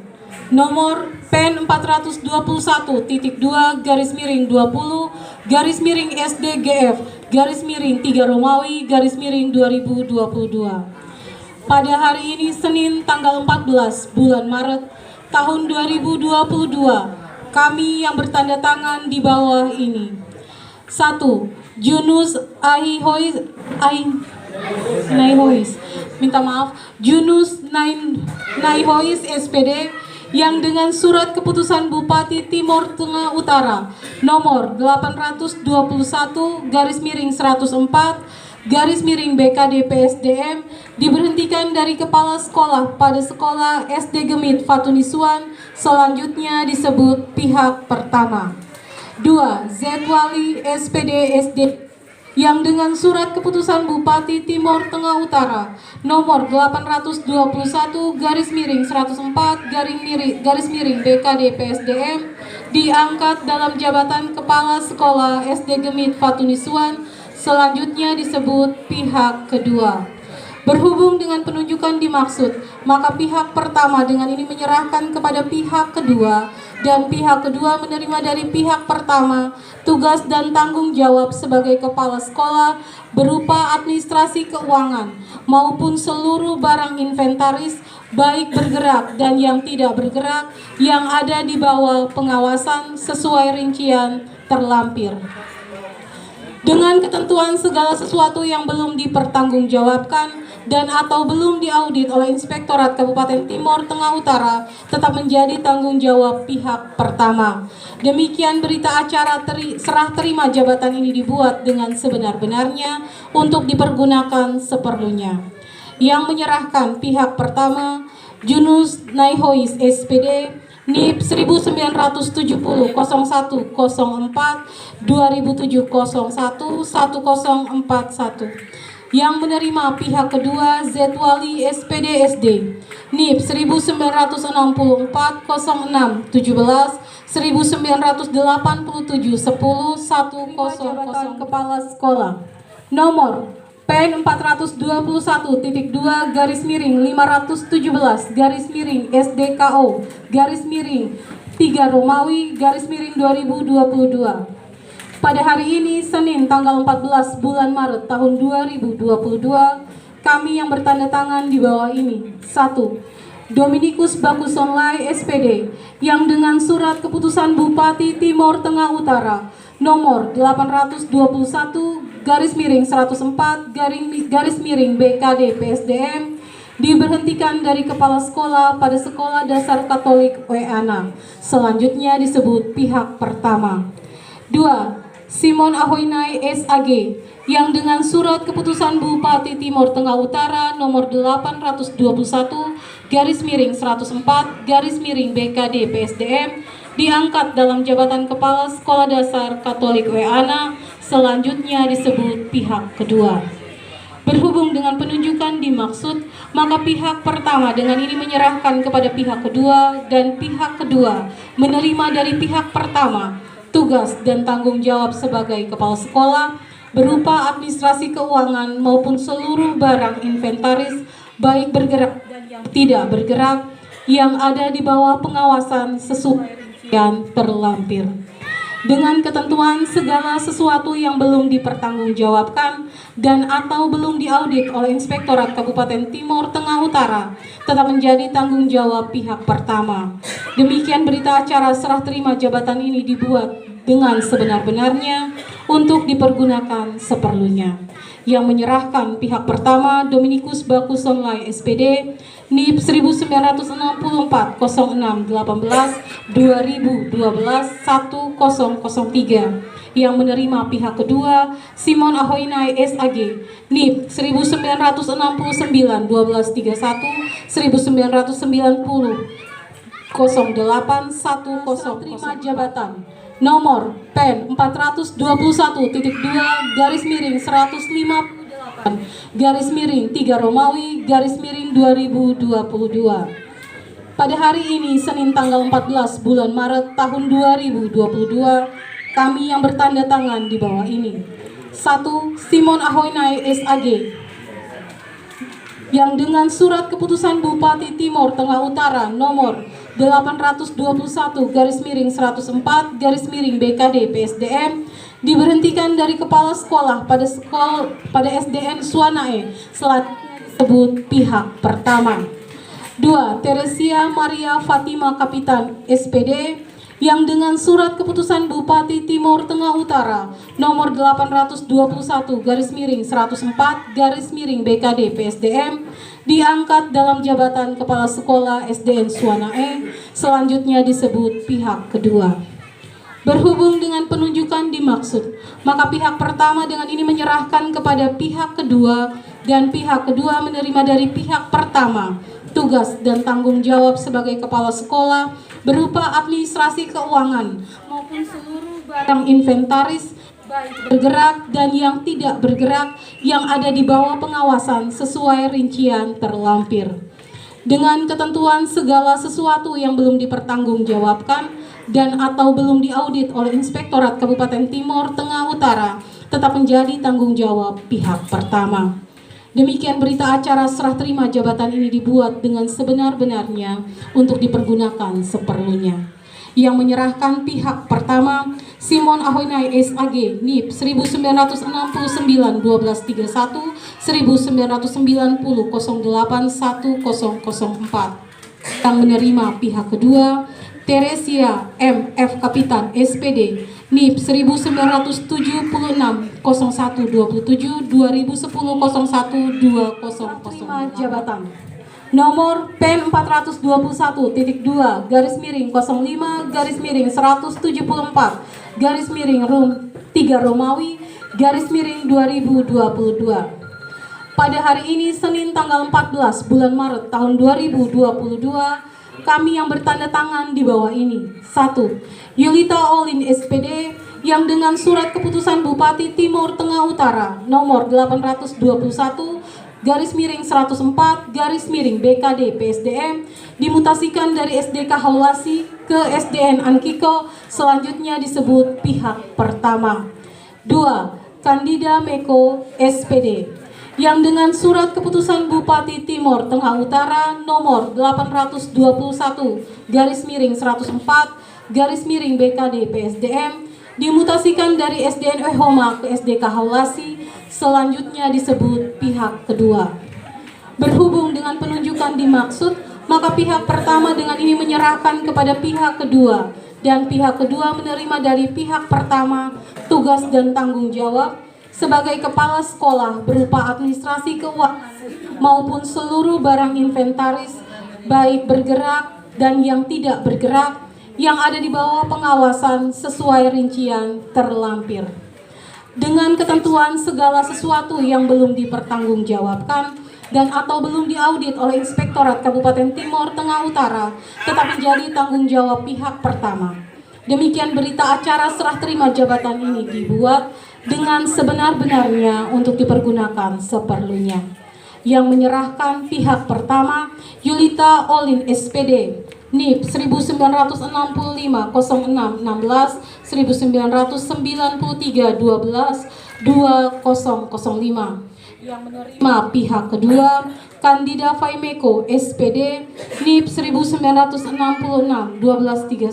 Speaker 3: nomor PEN 421-20-20-SDGF-3 Romawi 2022. Pada hari ini Senin tanggal 14 bulan Maret tahun 2022, kami yang bertanda tangan di bawah ini: 1. Junus Junus Naihois SPD yang dengan surat keputusan Bupati Timur Tengah Utara nomor 821-104 PSDM diberhentikan dari kepala sekolah pada sekolah SD Gemit Fatunisuan, selanjutnya disebut pihak pertama. 2. Zetwali SPD SD yang dengan surat keputusan Bupati Timur Tengah Utara nomor 821-104 PSDM diangkat dalam jabatan kepala sekolah SD Gemit Fatunisuan, selanjutnya disebut pihak kedua. Berhubung dengan penunjukan dimaksud, maka pihak pertama dengan ini menyerahkan kepada pihak kedua, dan pihak kedua menerima dari pihak pertama tugas dan tanggung jawab sebagai kepala sekolah berupa administrasi keuangan maupun seluruh barang inventaris baik bergerak dan yang tidak bergerak yang ada di bawah pengawasan sesuai rincian terlampir. Dengan ketentuan segala sesuatu yang belum dipertanggungjawabkan dan atau belum diaudit oleh Inspektorat Kabupaten Timur Tengah Utara tetap menjadi tanggung jawab pihak pertama. Demikian berita acara serah terima jabatan ini dibuat dengan sebenar-benarnya untuk dipergunakan seperlunya. Yang menyerahkan pihak pertama Junus Naihois SPD NIP 1970 01 04 2007 01 1041 yang menerima pihak kedua Zetwali SPD SD NIP 1964 06 17 1987 10 10 jabatan kepala sekolah nomor PN 421.2 garis miring 517 garis miring SDKO garis miring 3 Romawi garis miring 2022. Pada hari ini Senin tanggal 14 bulan Maret tahun 2022, kami yang bertanda tangan di bawah ini. 1. Dominikus Bakusonlai SPD yang dengan surat keputusan Bupati Timor Tengah Utara nomor 821 garis miring 104 garis miring BKD PSDM diberhentikan dari kepala sekolah pada Sekolah Dasar Katolik Weana. Selanjutnya disebut pihak pertama. 2. Simon Ahoinai SAG yang dengan surat keputusan Bupati Timor Tengah Utara nomor 821 garis miring 104 garis miring BKD PSDM diangkat dalam jabatan Kepala Sekolah Dasar Katolik Weana, selanjutnya disebut pihak kedua. Berhubung dengan penunjukan dimaksud, maka pihak pertama dengan ini menyerahkan kepada pihak kedua dan pihak kedua menerima dari pihak pertama tugas dan tanggung jawab sebagai kepala sekolah berupa administrasi keuangan maupun seluruh barang inventaris baik bergerak dan yang tidak bergerak yang ada di bawah pengawasan sesuai yang terlampir dengan ketentuan segala sesuatu yang belum dipertanggungjawabkan dan atau belum diaudit oleh Inspektorat Kabupaten Timor Tengah Utara tetap menjadi tanggung jawab pihak pertama. Demikian berita acara serah terima jabatan ini dibuat dengan sebenar-benarnya untuk dipergunakan seperlunya. Yang menyerahkan pihak pertama Dominikus Bakusonlai SPD NIP 1964 06 18 2012 1003 yang menerima pihak kedua Simon Ahoinai SAG NIP 1969 12 31 1990 08 10 terima jabatan nomor PEN 421.2 garis miring 158 garis miring 3 Romawi garis miring 2022. Pada hari ini Senin tanggal 14 bulan Maret tahun 2022, kami yang bertanda tangan di bawah ini. 1. Simon Ahoinai SAG yang dengan surat keputusan Bupati Timor Tengah Utara nomor 821 garis miring 104 garis miring BKD PSDM diberhentikan dari kepala sekolah pada SDN Suanae, selanjutnya disebut pihak pertama. 2. Teresia Maria Fatima Kapitan SPD yang dengan surat keputusan Bupati Timor Tengah Utara nomor 821 garis miring 104 garis miring BKD PSDM diangkat dalam jabatan kepala sekolah SDN Suanae, selanjutnya disebut pihak kedua. Berhubung dengan penunjukan dimaksud, maka pihak pertama dengan ini menyerahkan kepada pihak kedua dan pihak kedua menerima dari pihak pertama tugas dan tanggung jawab sebagai kepala sekolah berupa administrasi keuangan maupun seluruh barang inventaris baik bergerak dan yang tidak bergerak yang ada di bawah pengawasan sesuai rincian terlampir. Dengan ketentuan segala sesuatu yang belum dipertanggungjawabkan dan atau belum diaudit oleh Inspektorat Kabupaten Timor Tengah Utara tetap menjadi tanggung jawab pihak pertama. Demikian berita acara serah terima jabatan ini dibuat dengan sebenar-benarnya untuk dipergunakan seperlunya. Yang menyerahkan pihak pertama Simon Ahoinai SAG NIP 1969 1231 1990 08 1004 yang menerima pihak kedua Teresia MF Kapitan SPD NIP 1976 01 27 2010 01 200 jabatan nomor PEN 421.2 garis miring 05 garis miring 174 garis miring room 3 Romawi garis miring 2022. Pada hari ini Senin tanggal 14 bulan Maret tahun 2022, kami yang bertanda tangan di bawah ini. 1. Yulita Olin SPD yang dengan surat keputusan Bupati Timur Tengah Utara nomor 821 garis miring 104 garis miring BKD PSDM dimutasikan dari SDK Haulasi ke SDN Ankiko, selanjutnya disebut pihak pertama. 2. Kandida Meko SPD yang dengan surat keputusan Bupati Timur Tengah Utara nomor 821 garis miring 104 garis miring BKD PSDM dimutasikan dari SDN Ehoma ke SDK Haulasi, selanjutnya disebut pihak kedua. Berhubung dengan penunjukan dimaksud, maka pihak pertama dengan ini menyerahkan kepada pihak kedua, dan pihak kedua menerima dari pihak pertama tugas dan tanggung jawab sebagai kepala sekolah berupa administrasi keuangan maupun seluruh barang inventaris baik bergerak dan yang tidak bergerak yang ada di bawah pengawasan sesuai rincian terlampir. Dengan ketentuan segala sesuatu yang belum dipertanggungjawabkan dan atau belum diaudit oleh Inspektorat Kabupaten Timur Tengah Utara tetap menjadi tanggung jawab pihak pertama. Demikian berita acara serah terima jabatan ini dibuat dengan sebenar-benarnya untuk dipergunakan seperlunya. Yang menyerahkan pihak pertama Yulita Olin SPD NIP 1965 06 16 1993 12 2005. Yang menerima pihak kedua Kandida Faimeko SPD NIP 1966 1231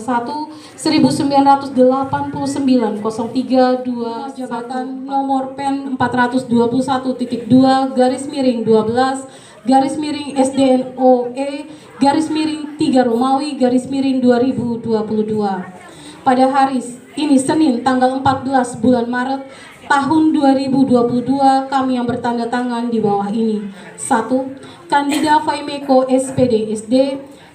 Speaker 3: 1989 03 2 jabatan nomor PEN 421.2 garis miring 12 garis miring SDNOE garis miring 3 Romawi garis miring 2022. Pada hari ini Senin tanggal 14 bulan Maret tahun 2022, kami yang bertanda tangan di bawah ini. 1. Kandida Faimeko SPD SD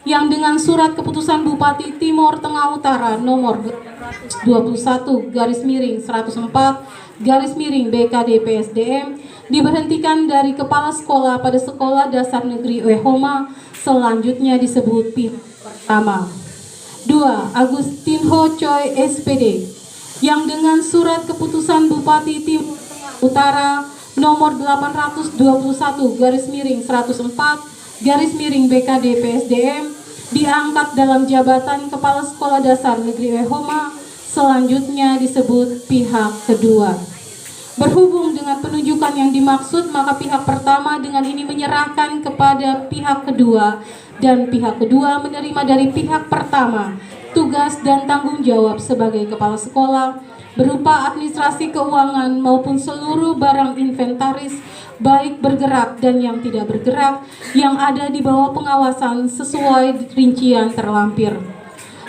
Speaker 3: yang dengan surat keputusan Bupati Timur Tengah Utara nomor 21 garis miring 104 garis miring BKD PSDM diberhentikan dari kepala sekolah pada Sekolah Dasar Negeri Ehoma, selanjutnya disebut pihak pertama. 2. Agustinho Choi SPD yang dengan surat keputusan Bupati Timur Tengah Utara nomor 821 garis miring 104 garis miring BKD PSDM diangkat dalam jabatan Kepala Sekolah Dasar Negeri Ehoma, selanjutnya disebut pihak kedua. Berhubung dengan penunjukan yang dimaksud, maka pihak pertama dengan ini menyerahkan kepada pihak kedua, dan pihak kedua menerima dari pihak pertama tugas dan tanggung jawab sebagai kepala sekolah berupa administrasi keuangan maupun seluruh barang inventaris baik bergerak dan yang tidak bergerak yang ada di bawah pengawasan sesuai rincian terlampir.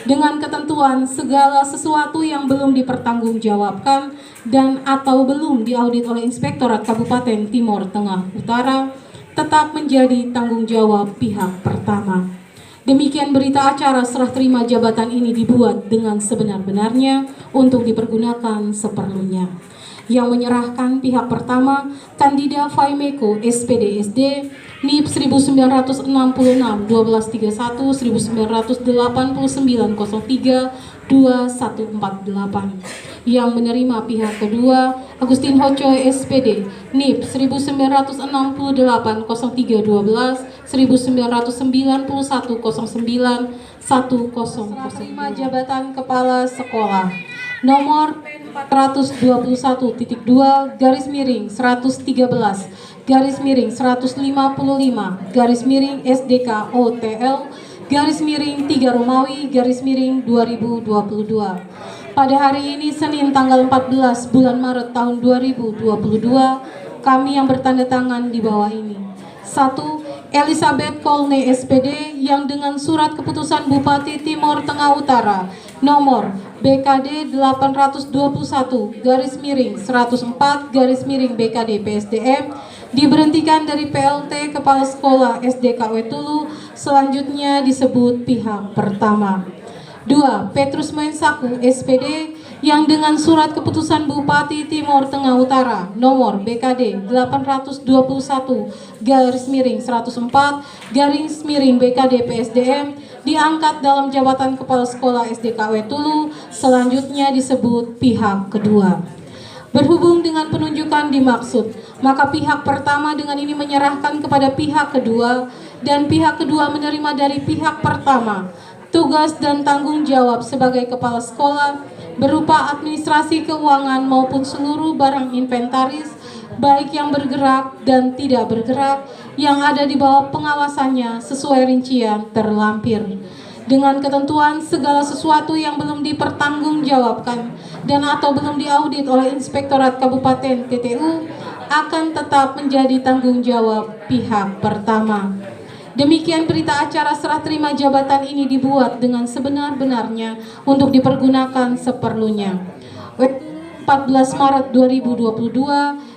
Speaker 3: Dengan ketentuan segala sesuatu yang belum dipertanggungjawabkan dan atau belum diaudit oleh Inspektorat Kabupaten Timur Tengah Utara tetap menjadi tanggung jawab pihak pertama. Demikian berita acara serah terima jabatan ini dibuat dengan sebenar-benarnya untuk dipergunakan seperlunya. Yang menyerahkan pihak pertama Kandida Faimeko SPD SD NIP 1966 1231 1989 03 2148. Yang menerima pihak kedua Agustinho Choi SPD NIP 1968 03 12 1991 09 1005 jabatan kepala sekolah nomor 421.2 garis miring 113 garis miring 155 garis miring SDK OTL garis miring 3 Romawi garis miring 2022. Pada hari ini Senin tanggal 14 bulan Maret tahun 2022, kami yang bertanda tangan di bawah ini. 1. Elizabeth Kolne SPD yang dengan surat keputusan Bupati Timur Tengah Utara nomor BKD 821 garis miring 104 garis miring BKD PSDM diberhentikan dari PLT Kepala Sekolah SDK Wetulu, selanjutnya disebut pihak pertama. 2. Petrus Mensaku SPD yang dengan surat keputusan Bupati Timur Tengah Utara nomor BKD 821 garis miring 104 garis miring BKD PSDM diangkat dalam jabatan Kepala Sekolah SDKW Tulu, selanjutnya disebut pihak kedua. Berhubung dengan penunjukan dimaksud, maka pihak pertama dengan ini menyerahkan kepada pihak kedua dan pihak kedua menerima dari pihak pertama tugas dan tanggung jawab sebagai kepala sekolah berupa administrasi keuangan maupun seluruh barang inventaris baik yang bergerak dan tidak bergerak yang ada di bawah pengawasannya sesuai rincian terlampir dengan ketentuan segala sesuatu yang belum dipertanggungjawabkan dan atau belum diaudit oleh Inspektorat Kabupaten TTU akan tetap menjadi tanggung jawab pihak pertama. Demikian berita acara serah terima jabatan ini dibuat dengan sebenar-benarnya untuk dipergunakan seperlunya. 14 Maret 2022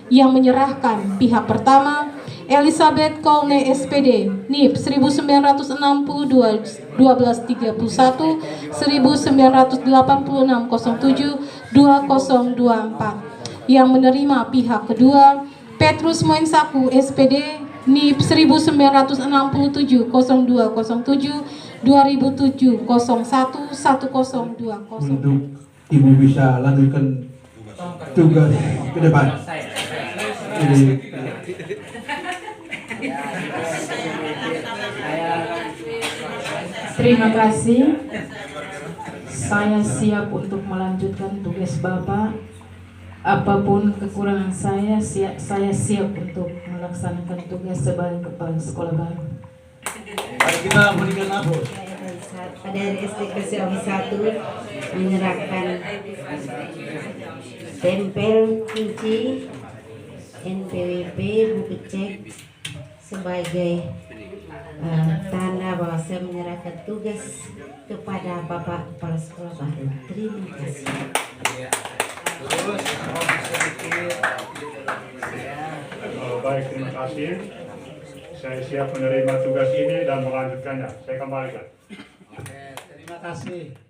Speaker 3: yang menyerahkan pihak pertama Elizabeth Kolne SPD NIP 1962 1231 1986 07 2024 yang menerima pihak kedua Petrus Moensaku SPD NIP 1967 0207 2007 01 1020.
Speaker 5: Untuk Ibu bisa lanjutkan tugas ke depan.
Speaker 6: Terima kasih. Saya siap untuk melanjutkan tugas Bapak. Apapun kekurangan saya siap untuk melaksanakan tugas sebagai kepala sekolah baru.
Speaker 1: Mari kita berikan aplaus.
Speaker 7: Pada SD Keseong 1 menyerahkan stempel kunci NPWP buku cek sebagai tanda bahwa saya menyerahkan tugas kepada Bapak Kepala Sekolah baru. Terima kasih.
Speaker 8: Baik, terima kasih. Saya siap menerima tugas ini dan melanjutkannya. Saya kembalikan.
Speaker 1: Terima kasih.